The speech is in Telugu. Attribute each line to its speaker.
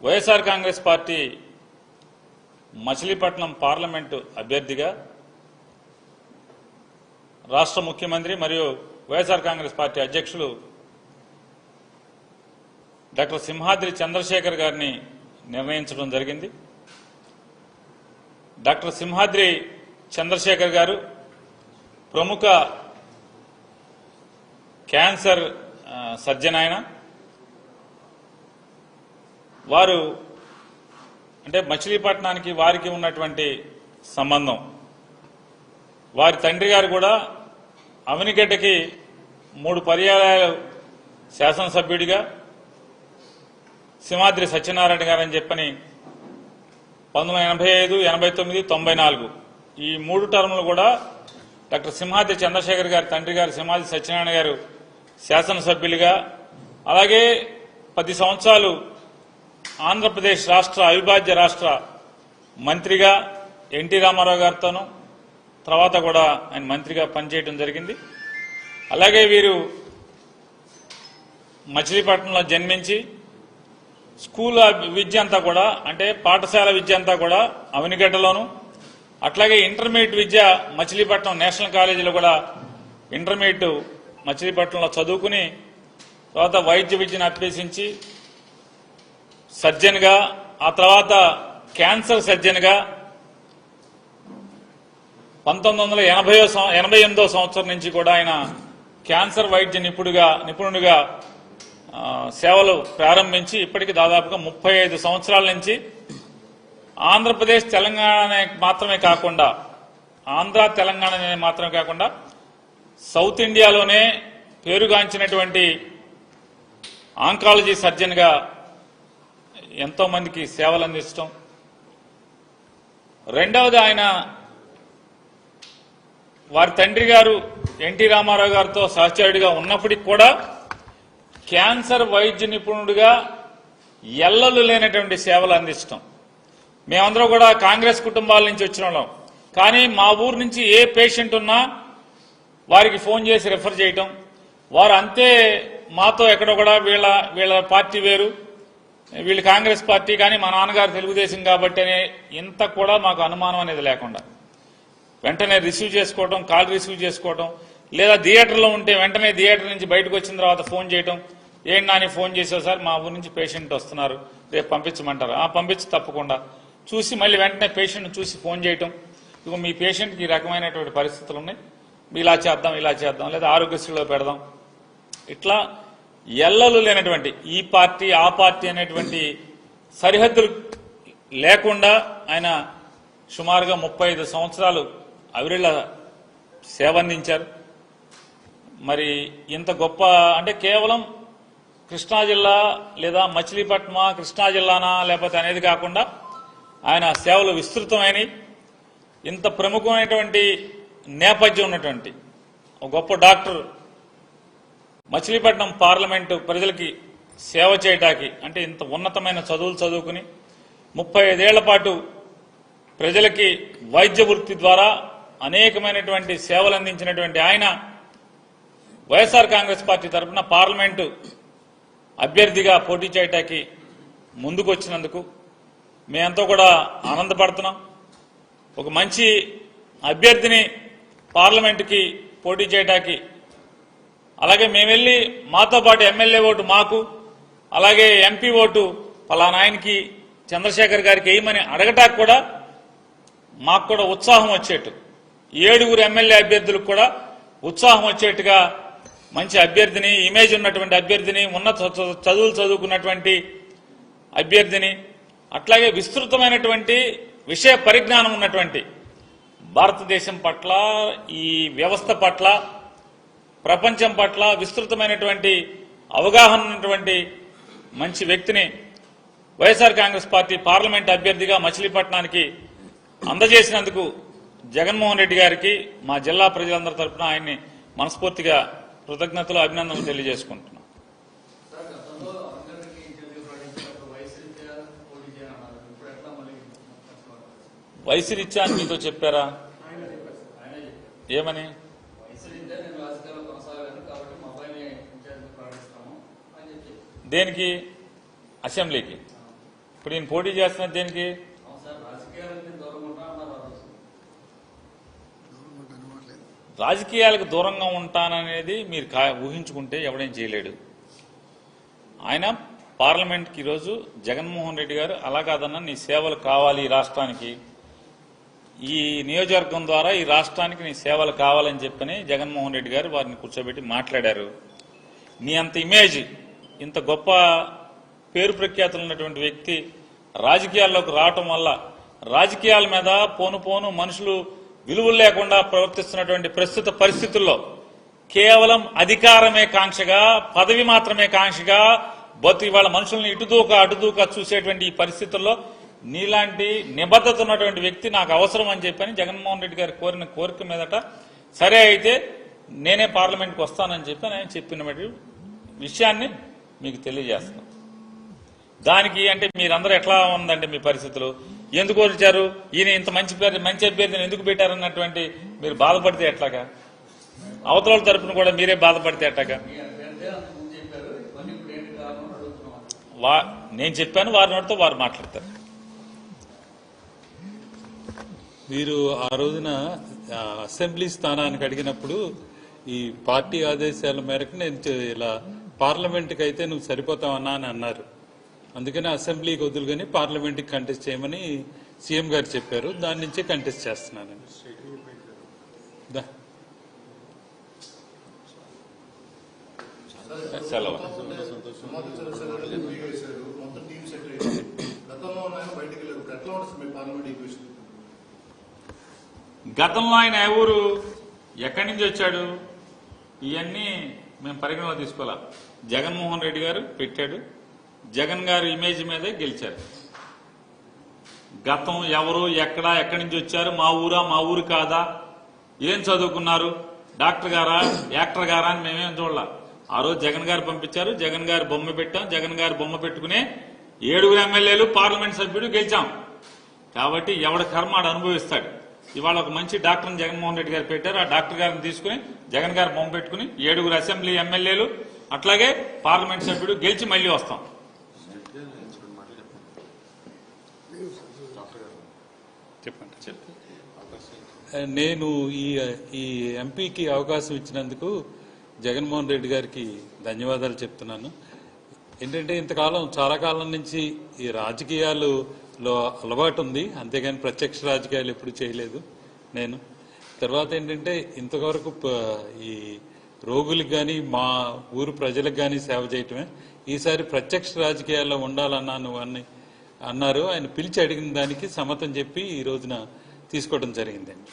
Speaker 1: వైఎస్ఆర్ కాంగ్రెస్ పార్టీ మచిలీపట్నం పార్లమెంటు అభ్యర్థిగా రాష్ట్ర ముఖ్యమంత్రి మరియు వైఎస్ఆర్ కాంగ్రెస్ పార్టీ అధ్యక్షులు డాక్టర్ సింహాద్రి చంద్రశేఖర్ గారిని నిర్ణయించడం జరిగింది. డాక్టర్ సింహాద్రి చంద్రశేఖర్ గారు ప్రముఖ క్యాన్సర్ సర్జన్. ఆయన వారు అంటే మచిలీపట్నానికి వారికి ఉన్నటువంటి సంబంధం. వారి తండ్రి గారు కూడా అవనిగడ్డకి 3 పర్యాయాలు శాసనసభ్యుడిగా సింహాద్రి సత్యనారాయణ గారని చెప్పని 1985, 89, 94 ఈ 3 టర్ములు కూడా డాక్టర్ సింహాద్రి చంద్రశేఖర్ గారి తండ్రి గారు సింహాద్రి సత్యనారాయణ గారు శాసనసభ్యులుగా, అలాగే 10 సంవత్సరాలు ఆంధ్రప్రదేశ్ రాష్ట్ర అవిభాజ్య రాష్ట్ర మంత్రిగా ఎన్టీ రామారావు గారితోనూ తర్వాత కూడా ఆయన మంత్రిగా పనిచేయడం జరిగింది. అలాగే వీరు మచిలీపట్నంలో జన్మించి స్కూల్ విద్య అంతా కూడా అంటే పాఠశాల విద్య అంతా కూడా అవనిగడ్డలోను, అట్లాగే ఇంటర్మీడియట్ విద్య మచిలీపట్నం నేషనల్ కాలేజీలో కూడా ఇంటర్మీడియట్ మచిలీపట్నంలో చదువుకుని తర్వాత వైద్య విద్యను అభ్యసించి సర్జన్గా, ఆ తర్వాత క్యాన్సర్ సర్జన్గా 1988 సంవత్సరం నుంచి కూడా ఆయన క్యాన్సర్ వైద్య నిపుణుడిగా సేవలు ప్రారంభించి ఇప్పటికి దాదాపుగా 35 సంవత్సరాల నుంచి ఆంధ్రప్రదేశ్ తెలంగాణ మాత్రమే కాకుండా సౌత్ ఇండియాలోనే పేరుగాంచినటువంటి ఆంకాలజీ సర్జన్గా ఎంతో మందికి సేవలు అందించడం. రెండవది ఆయన వారి తండ్రి గారు ఎన్టీ రామారావు గారితో సహచరుడిగా ఉన్నప్పటికీ కూడా క్యాన్సర్ వైద్య నిపుణుడిగా ఎల్లలు లేనటువంటి సేవలు అందించడం. మేమందరం కూడా కాంగ్రెస్ కుటుంబాల నుంచి వచ్చిన వాళ్ళం, కానీ మా ఊరు నుంచి ఏ పేషెంట్ ఉన్నా వారికి ఫోన్ చేసి రెఫర్ చేయటం. వారు అంతే మాతో ఎక్కడో కూడా వీళ్ళ పార్టీ వేరు, వీళ్ళు కాంగ్రెస్ పార్టీ, కానీ మా నాన్నగారు తెలుగుదేశం కాబట్టి అనే ఇంత కూడా మాకు అనుమానం అనేది లేకుండా వెంటనే రిసీవ్ చేసుకోవడం, కాల్ రిసీవ్ చేసుకోవడం, లేదా థియేటర్లో ఉంటే వెంటనే థియేటర్ నుంచి బయటకు వచ్చిన తర్వాత ఫోన్ చేయడం. ఏంటి నాని ఫోన్ చేసావు సార్, మా ఊరి నుంచి పేషెంట్ వస్తున్నారు, రేపు పంపించమంటారు. పంపించి తప్పకుండా చూసి మళ్ళీ వెంటనే పేషెంట్ చూసి ఫోన్ చేయటం. ఇక మీ పేషెంట్కి ఈ రకమైనటువంటి పరిస్థితులు ఉన్నాయి, ఇలా చేద్దాం, లేదా ఆరోగ్యశ్రీలో పెడదాం. ఇట్లా ఎల్లలు లేనటువంటి ఈ పార్టీ ఆ పార్టీ అనేటువంటి సరిహద్దులు లేకుండా ఆయన సుమారుగా 35 సంవత్సరాలు అవిరిళ్ళ సేవ అందించారు. మరి ఇంత గొప్ప అంటే కేవలం కృష్ణా జిల్లా లేదా మచిలీపట్నమా కృష్ణా జిల్లానా లేకపోతే అనేది కాకుండా ఆయన సేవలు విస్తృతమైనవి. ఇంత ప్రముఖమైనటువంటి నేపథ్యం ఉన్నటువంటి ఒక గొప్ప డాక్టర్ మచిలీపట్నం పార్లమెంటు ప్రజలకి సేవ చేయటానికి అంటే ఇంత ఉన్నతమైన చదువులు చదువుకుని 35 ఏళ్ల పాటు ప్రజలకి వైద్య వృత్తి ద్వారా అనేకమైనటువంటి సేవలు అందించినటువంటి ఆయన వైఎస్ఆర్ కాంగ్రెస్ పార్టీ తరఫున పార్లమెంటు అభ్యర్థిగా పోటీ చేయటానికి ముందుకు వచ్చినందుకు మేమంతా కూడా ఆనందపడుతున్నాం. ఒక మంచి అభ్యర్థిని పార్లమెంటుకి పోటీ చేయటానికి, అలాగే మేము వెళ్ళి మాతో పాటు ఎమ్మెల్యే ఓటు మాకు, అలాగే ఎంపీ ఓటు పలానా ఆయనకి చంద్రశేఖర్ గారికి వేయమని అడగటానికి కూడా మాకు కూడా ఉత్సాహం వచ్చేట్టు, 7 ఎమ్మెల్యే అభ్యర్థులకు కూడా ఉత్సాహం వచ్చేట్టుగా మంచి అభ్యర్థిని, ఇమేజ్ ఉన్నటువంటి అభ్యర్థిని, ఉన్నత చదువులు చదువుకున్నటువంటి అభ్యర్థిని, అట్లాగే విస్తృతమైనటువంటి విషయ పరిజ్ఞానం ఉన్నటువంటి భారతదేశం పట్ల, ఈ వ్యవస్థ పట్ల, ప్రపంచం పట్ల విస్తృతమైనటువంటి అవగాహన ఉన్నటువంటి మంచి వ్యక్తిని వైఎస్ఆర్ కాంగ్రెస్ పార్టీ పార్లమెంట్ అభ్యర్థిగా మచిలీపట్నానికి అందజేసినందుకు జగన్మోహన్ రెడ్డి గారికి మా జిల్లా ప్రజలందరి తరఫున ఆయన్ని మనస్ఫూర్తిగా కృతజ్ఞతలు, అభినందనలు తెలియజేసుకుంటున్నాం. వయసు రీత్యా మీతో చెప్పారా? ఏమని? దేనికి? అసెంబ్లీకి ఇప్పుడు ఈయన పోటీ చేస్తున్నది దేనికి? రాజకీయాలకు దూరంగా ఉంటాననేది మీరు ఊహించుకుంటే ఎవడేం చేయలేడు. ఆయన పార్లమెంట్కి ఈరోజు జగన్మోహన్ రెడ్డి గారు అలా కాదన్నా నీ సేవలు కావాలి ఈ రాష్ట్రానికి, ఈ నియోజకవర్గం ద్వారా ఈ రాష్ట్రానికి నీ సేవలు కావాలని చెప్పని జగన్మోహన్ రెడ్డి గారు వారిని కూర్చోబెట్టి మాట్లాడారు. నీ అంత ఇమేజ్, ఇంత గొప్ప పేరు ప్రఖ్యాతులు ఉన్నటువంటి వ్యక్తి రాజకీయాల్లోకి రావటం వల్ల రాజకీయాల మీద పోను పోను మనుషులు విలువలు లేకుండా ప్రవర్తిస్తున్నటువంటి ప్రస్తుత పరిస్థితుల్లో కేవలం అధికారమే కాంక్షగా, పదవి మాత్రమే కాంక్షగా వాళ్ళ మనుషుల్ని అటుదూక చూసేటువంటి ఈ పరిస్థితుల్లో నీలాంటి నిబద్ధత ఉన్నటువంటి వ్యక్తి నాకు అవసరం అని చెప్పని జగన్మోహన్ రెడ్డి గారు కోరిన కోరిక మీదట సరే అయితే నేనే పార్లమెంట్కి వస్తానని చెప్పి ఆయన చెప్పిన విషయాన్ని మీకు తెలియజేస్తున్నాం. దానికి అంటే మీరందరూ ఎట్లా ఉందంటే మీ పరిస్థితులు ఎందుకు వచ్చారు, ఈయన ఇంత మంచి అభ్యర్థిని ఎందుకు పెట్టారన్నటువంటి మీరు బాధపడితే ఎట్లాగా, అవతల తరపున కూడా మీరే బాధపడితే ఎట్లాగా? నేను చెప్పాను, వారి నోటితో వారు మాట్లాడతారు.
Speaker 2: మీరు ఆ రోజున అసెంబ్లీ స్థానానికి అడిగినప్పుడు ఈ పార్టీ ఆదేశాల మేరకు నేను ఇలా పార్లమెంట్కి అయితే నువ్వు సరిపోతావన్నా అని అన్నారు. అందుకని అసెంబ్లీకి వదులుగాని పార్లమెంట్కి కంటెస్ట్ చేయమని సీఎం గారు చెప్పారు. దాని నుంచే కంటెస్ట్ చేస్తున్నాను.
Speaker 1: సెలవు. గతంలో ఆయన ఎవరు ఎక్కడి నుంచి వచ్చాడు ఇవన్నీ మేము పరిగణలో తీసుకోవాలా. జగన్మోహన్ రెడ్డి గారు పెట్టాడు, జగన్ గారు ఇమేజ్ మీదే గెలిచారు. గతం ఎవరు ఎక్కడి నుంచి వచ్చారు, మా ఊరా మా ఊరు కాదా, ఏం చదువుకున్నారు, డాక్టర్ గారా యాక్టర్ గారా అని మేమేం చూడాల. ఆ రోజు జగన్ గారు పంపించారు, జగన్ గారు బొమ్మ పెట్టాం, జగన్ గారు బొమ్మ పెట్టుకునే 7 ఎమ్మెల్యేలు పార్లమెంట్ సభ్యుడు గెలిచాం. కాబట్టి ఎవడ కర్మ ఆడు అనుభవిస్తాడు. ఇవాళ ఒక మంచి డాక్టర్ని జగన్మోహన్ రెడ్డి గారు పెట్టారు, ఆ డాక్టర్ గారిని తీసుకుని జగన్ గారు బొమ్మ పెట్టుకుని 7 అసెంబ్లీ ఎమ్మెల్యేలు అట్లాగే పార్లమెంట్ సభ్యుడు గెలిచి మళ్లీ వస్తాం.
Speaker 2: నేను ఈ ఎంపీకి అవకాశం ఇచ్చినందుకు జగన్మోహన్ రెడ్డి గారికి ధన్యవాదాలు చెప్తున్నాను. ఏంటంటే ఇంతకాలం చాలా కాలం నుంచి ఈ రాజకీయాలలో అలవాటు ఉంది, అంతేగాని ప్రత్యక్ష రాజకీయాలు ఎప్పుడు చేయలేదు నేను. తర్వాత ఏంటంటే ఇంతవరకు ఈ రోగులకు కానీ మా ఊరు ప్రజలకు కానీ సేవ చేయటమే. ఈసారి ప్రత్యక్ష రాజకీయాల్లో ఉండాలన్నా నువ్వు అన్నారు. ఆయన పిలిచి అడిగిన దానికి సమ్మతం చెప్పి ఈ రోజున తీసుకోవడం జరిగిందండి.